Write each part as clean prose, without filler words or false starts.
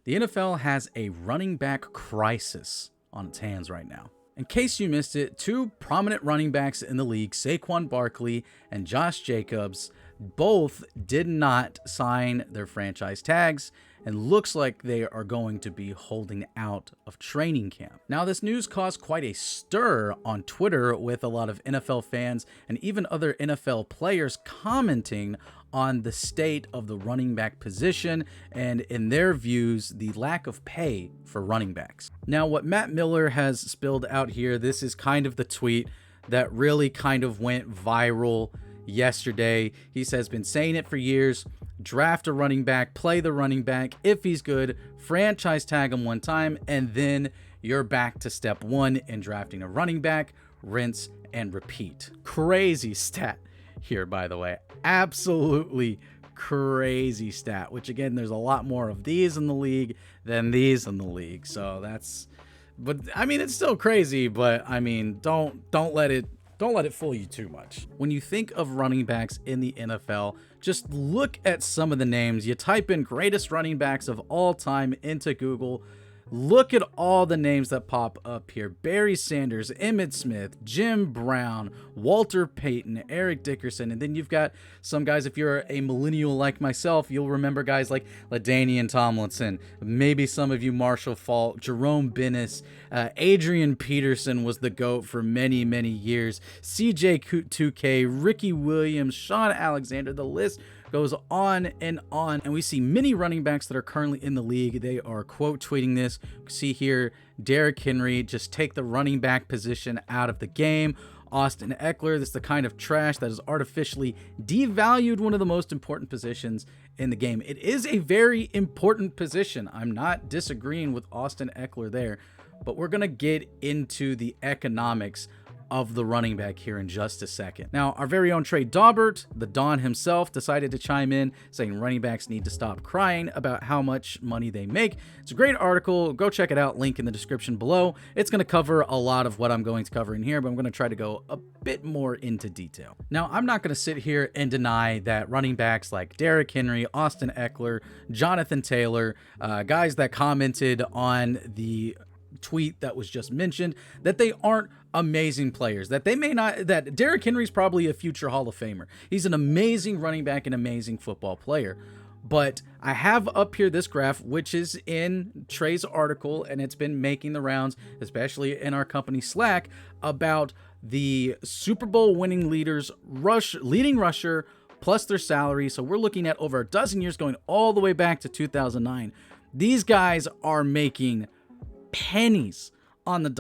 The NFL has a running back crisis on its hands right now. In case you missed it, two prominent running backs in the league, Saquon Barkley and Josh Jacobs, both did not sign their franchise tags and looks like they are going to be holding out of training camp. Now, this news caused quite a stir on Twitter with a lot of NFL fans and even other NFL players commenting on the state of the running back position and, in their views, the lack of pay for running backs. Now, what Matt Miller has spilled out here, this is kind of the tweet that really kind of went viral yesterday. He says, been saying it for years: draft a running back, play the running back. If he's good, franchise tag him one time, and then you're back to step one in drafting a running back. Rinse and repeat. Crazy stat here, by the way. Absolutely crazy stat, which again, there's a lot more of these in the league than these in the league. So but I mean, it's still crazy, but I mean, don't let it fool you too much. When you think of running backs in the NFL, just look at some of the names. You type in greatest running backs of all time into Google. Look at all the names that pop up here: Barry Sanders, Emmitt Smith, Jim Brown, Walter Payton, Eric Dickerson. And then you've got some guys, if you're a millennial like myself, you'll remember guys like LaDainian Tomlinson, maybe some of you Marshall Faulk, Jerome Bennis, Adrian Peterson was the GOAT for many, many years, CJ2K, Ricky Williams, Sean Alexander. The list goes on, and we see many running backs that are currently in the league. They are quote tweeting this. See here, Derrick Henry, just take the running back position out of the game. Austin Eckler, this is the kind of trash that has artificially devalued one of the most important positions in the game. It is a very important position. I'm not disagreeing with Austin Eckler there, but we're going to get into the economics of the running back here in just a second. Now, our very own Trey Daubert, the Don himself, decided to chime in saying running backs need to stop crying about how much money they make. It's a great article. Go check it out. Link in the description below. It's going to cover a lot of what I'm going to cover in here, but I'm going to try to go a bit more into detail. Now, I'm not going to sit here and deny that running backs like Derrick Henry, Austin Eckler, Jonathan Taylor, guys that commented on the tweet that was just mentioned, that they aren't amazing players, that they may not, that Derrick Henry's probably a future Hall of Famer. He's an amazing running back, an amazing football player. But I have up here this graph, which is in Trey's article, and it's been making the rounds, especially in our company Slack, about the Super Bowl winning leading rusher plus their salary. So we're looking at over a dozen years, going all the way back to 2009. These guys are making pennies on the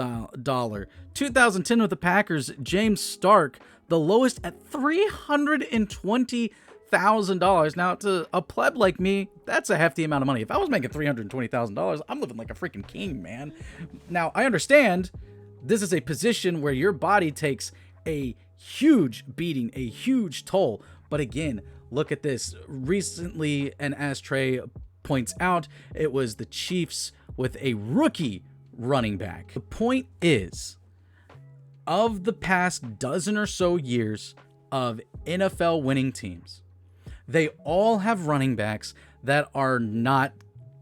dollar. 2010 with the Packers, James Stark, the lowest at $320,000. Now, to a pleb like me, that's a hefty amount of money. If I was making $320,000, I'm living like a freaking king, man. Now, I understand this is a position where your body takes a huge beating, a huge toll. But again, look at this. Recently, and as Trey points out, it was the Chiefs with a rookie running back. The point is, of the past dozen or so years of NFL winning teams, they all have running backs that are not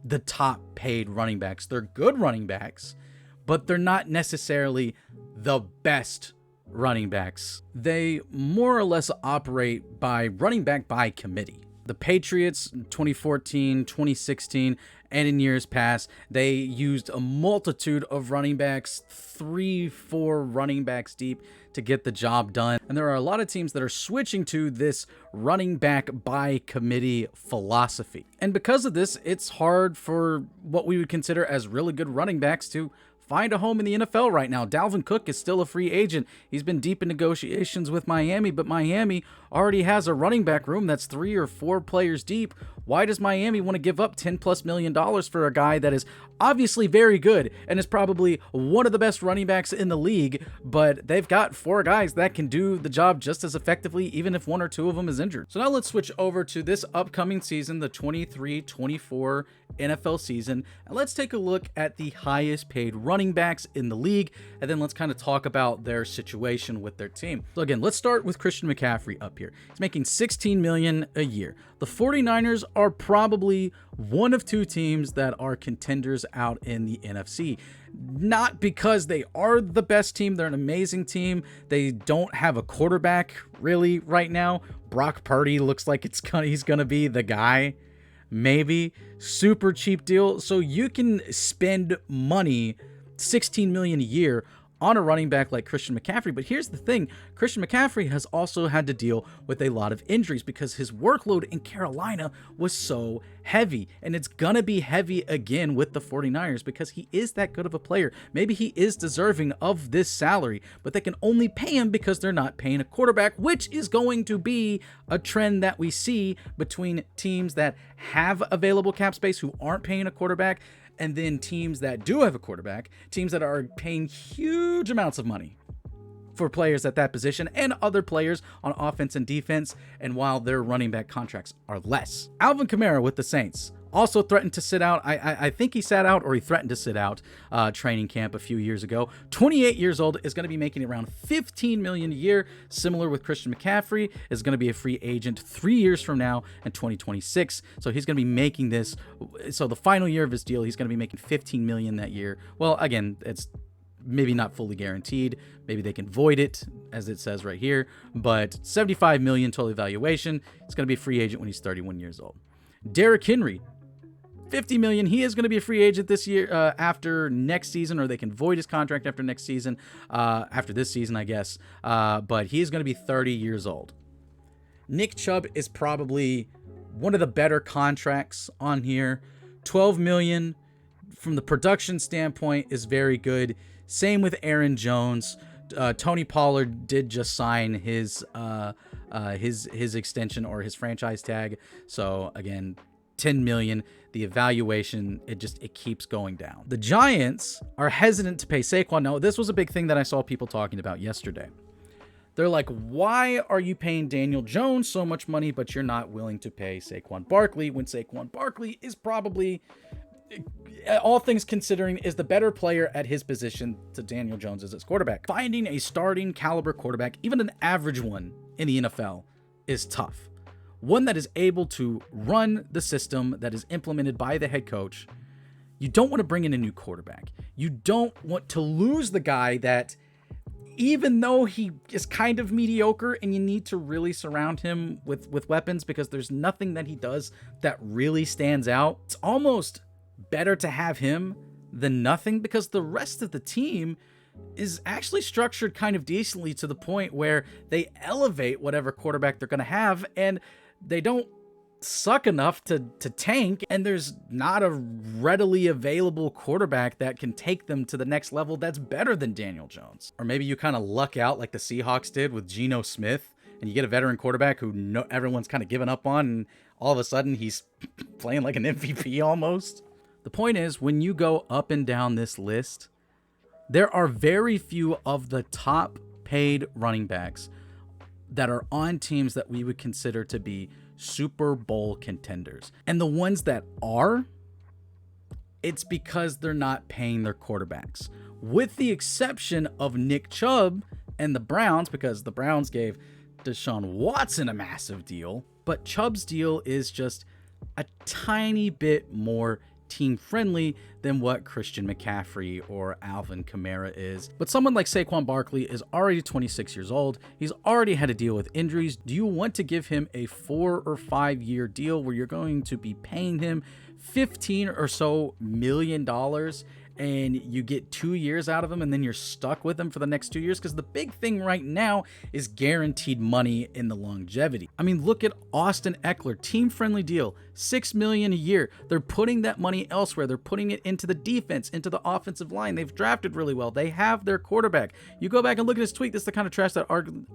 the top paid running backs. They're good running backs, but they're not necessarily the best running backs. They more or less operate by running back by committee. The Patriots, 2014, 2016, and in years past, they used a multitude of running backs, 3-4 running backs deep, to get the job done. And there are a lot of teams that are switching to this running back by committee philosophy. And because of this, it's hard for what we would consider as really good running backs to find a home in the NFL right now. Dalvin Cook is still a free agent. He's been deep in negotiations with Miami, but Miami already has a running back room that's 3 or 4 players deep. Why does Miami want to give up $10+ million for a guy that is obviously very good and is probably one of the best running backs in the league, but they've got 4 guys that can do the job just as effectively, even if 1 or 2 of them is injured? So now let's switch over to this upcoming season, the 23-24 NFL season, and let's take a look at the highest paid running backs in the league, and then let's kind of talk about their situation with their team. So again, let's start with Christian McCaffrey up here. He's making $16 million a year. The 49ers are probably one of two teams that are contenders out in the NFC. Not because they are the best team. They're an amazing team. They don't have a quarterback really right now. Brock Purdy looks like he's going to be the guy. Maybe. Super cheap deal. So you can spend money, $16 million a year, on a running back like Christian McCaffrey. But here's the thing. Christian McCaffrey has also had to deal with a lot of injuries because his workload in Carolina was so heavy. And it's going to be heavy again with the 49ers because he is that good of a player. Maybe he is deserving of this salary, but they can only pay him because they're not paying a quarterback, which is going to be a trend that we see between teams that have available cap space who aren't paying a quarterback, and then teams that do have a quarterback, teams that are paying huge amounts of money for players at that position and other players on offense and defense, and while their running back contracts are less. Alvin Kamara with the Saints also threatened to sit out. I think he sat out, or he threatened to sit out training camp a few years ago. 28 years old, is going to be making around $15 million a year. Similar with Christian McCaffrey, is going to be a free agent 3 years from now in 2026. So he's going to be making this. So the final year of his deal, he's going to be making $15 million that year. Well, again, it's maybe not fully guaranteed. Maybe they can void it, as it says right here. But $75 million total evaluation. He's going to be a free agent when he's 31 years old. Derrick Henry, $50 million. He is going to be a free agent this year, after next season, or they can void his contract after next season, after this season, I guess. But he is going to be 30 years old. Nick Chubb is probably one of the better contracts on here. $12 million from the production standpoint is very good. Same with Aaron Jones. Tony Pollard did just sign his extension, or his franchise tag. So again, $10 million. The evaluation, it keeps going down. The Giants are hesitant to pay Saquon. Now, this was a big thing that I saw people talking about yesterday. They're like, why are you paying Daniel Jones so much money, but you're not willing to pay Saquon Barkley, when Saquon Barkley is probably, all things considering, is the better player at his position to Daniel Jones as his quarterback. Finding a starting caliber quarterback, even an average one in the NFL, is tough. One that is able to run the system that is implemented by the head coach. You don't want to bring in a new quarterback. You don't want to lose the guy that, even though he is kind of mediocre, and you need to really surround him with weapons because there's nothing that he does that really stands out. It's almost better to have him than nothing, because the rest of the team is actually structured kind of decently, to the point where they elevate whatever quarterback they're going to have, and they don't suck enough to tank, and there's not a readily available quarterback that can take them to the next level that's better than Daniel Jones. Or maybe you kind of luck out like the Seahawks did with Geno Smith, and you get a veteran quarterback who everyone's kind of given up on, and all of a sudden he's playing like an MVP almost. The point is, when you go up and down this list, there are very few of the top paid running backs that are on teams that we would consider to be Super Bowl contenders. And the ones that are, it's because they're not paying their quarterbacks. With the exception of Nick Chubb and the Browns, because the Browns gave Deshaun Watson a massive deal, but Chubb's deal is just a tiny bit more team-friendly than what Christian McCaffrey or Alvin Kamara is. But someone like Saquon Barkley is already 26 years old. He's already had to deal with injuries. Do you want to give him a 4 or 5 year deal where you're going to be paying him $15 or so million, and you get 2 years out of him, and then you're stuck with him for the next 2 years? Because the big thing right now is guaranteed money in the longevity. I mean, look at Austin Eckler, team-friendly deal, $6 million a year. They're putting that money elsewhere. They're putting it into the defense, into the offensive line. They've drafted really well. They have their quarterback. You go back and look at his tweet. This is the kind of trash that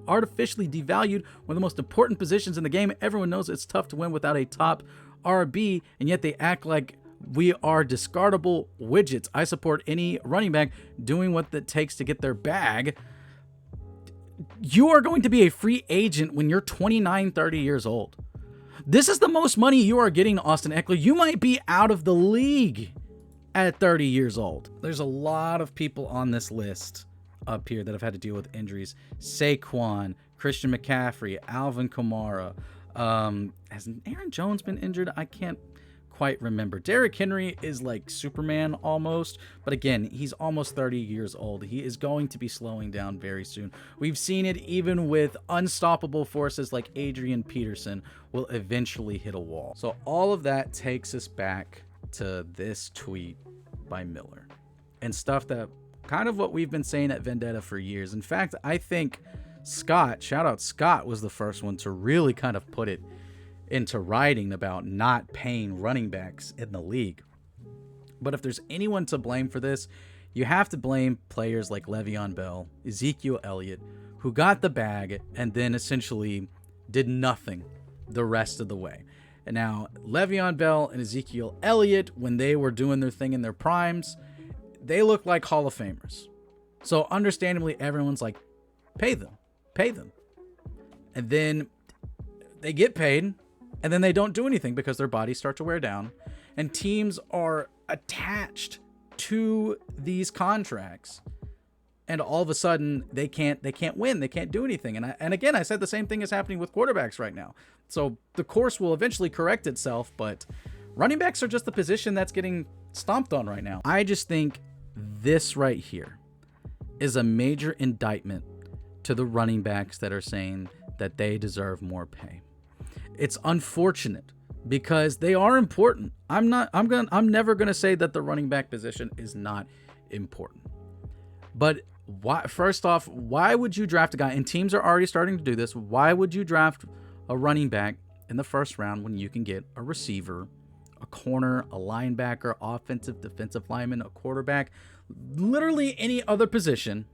artificially devalued one of the most important positions in the game. Everyone knows it's tough to win without a top RB, and yet they act like we are discardable widgets. I support any running back doing what it takes to get their bag. You are going to be a free agent when you're 29, 30 years old. This is the most money you are getting, Austin Eckler. You might be out of the league at 30 years old. There's a lot of people on this list up here that have had to deal with injuries. Saquon, Christian McCaffrey, Alvin Kamara, Has Aaron Jones been injured? I can't quite remember. Derrick Henry is like Superman almost, but again, he's almost 30 years old. He is going to be slowing down very soon. We've seen it even with unstoppable forces like Adrian Peterson will eventually hit a wall. So all of that takes us back to this tweet by Miller and stuff that kind of what we've been saying at Vendetta for years. In fact, I think Scott, shout out Scott, was the first one to really kind of put it into writing about not paying running backs in the league. But if there's anyone to blame for this, you have to blame players like Le'Veon Bell, Ezekiel Elliott, who got the bag and then essentially did nothing the rest of the way. And now Le'Veon Bell and Ezekiel Elliott, when they were doing their thing in their primes, they look like Hall of Famers. So understandably, everyone's like, pay them. And then they get paid, and then they don't do anything because their bodies start to wear down, and teams are attached to these contracts, and all of a sudden they can't win, they can't do anything. And again, I said the same thing is happening with quarterbacks right now. So the course will eventually correct itself, but running backs are just the position that's getting stomped on right now. I just think this right here is a major indictment to the running backs that are saying that they deserve more pay. It's unfortunate because they are important. I'm never gonna say that the running back position is not important. But why? First off, why would you draft a guy? And teams are already starting to do this. Why would you draft a running back in the first round when you can get a receiver, a corner, a linebacker, offensive, defensive lineman, a quarterback, literally any other position?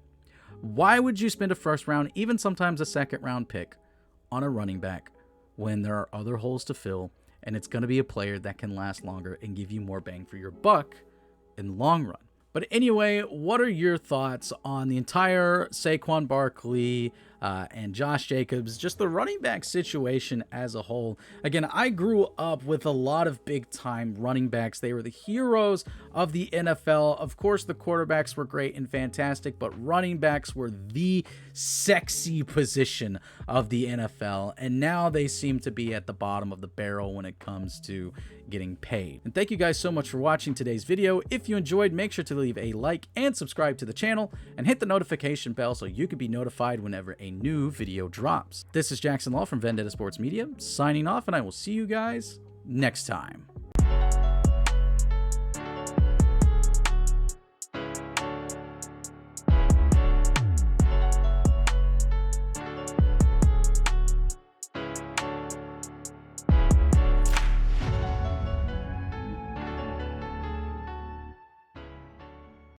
Why would you spend a first round, even sometimes a second round pick on a running back when there are other holes to fill, and it's going to be a player that can last longer and give you more bang for your buck in the long run? But anyway, what are your thoughts on the entire Saquon Barkley and Josh Jacobs, just the running back situation as a whole? Again, I grew up with a lot of big-time running backs. They were the heroes of the NFL. Of course, the quarterbacks were great and fantastic, but running backs were the sexy position of the NFL, and now they seem to be at the bottom of the barrel when it comes to getting paid. And thank you guys so much for watching today's video. If you enjoyed, make sure to leave a like and subscribe to the channel and hit the notification bell so you can be notified whenever a new video drops. This is Jackson Law from Vendetta Sports Media, signing off, and I will see you guys next time.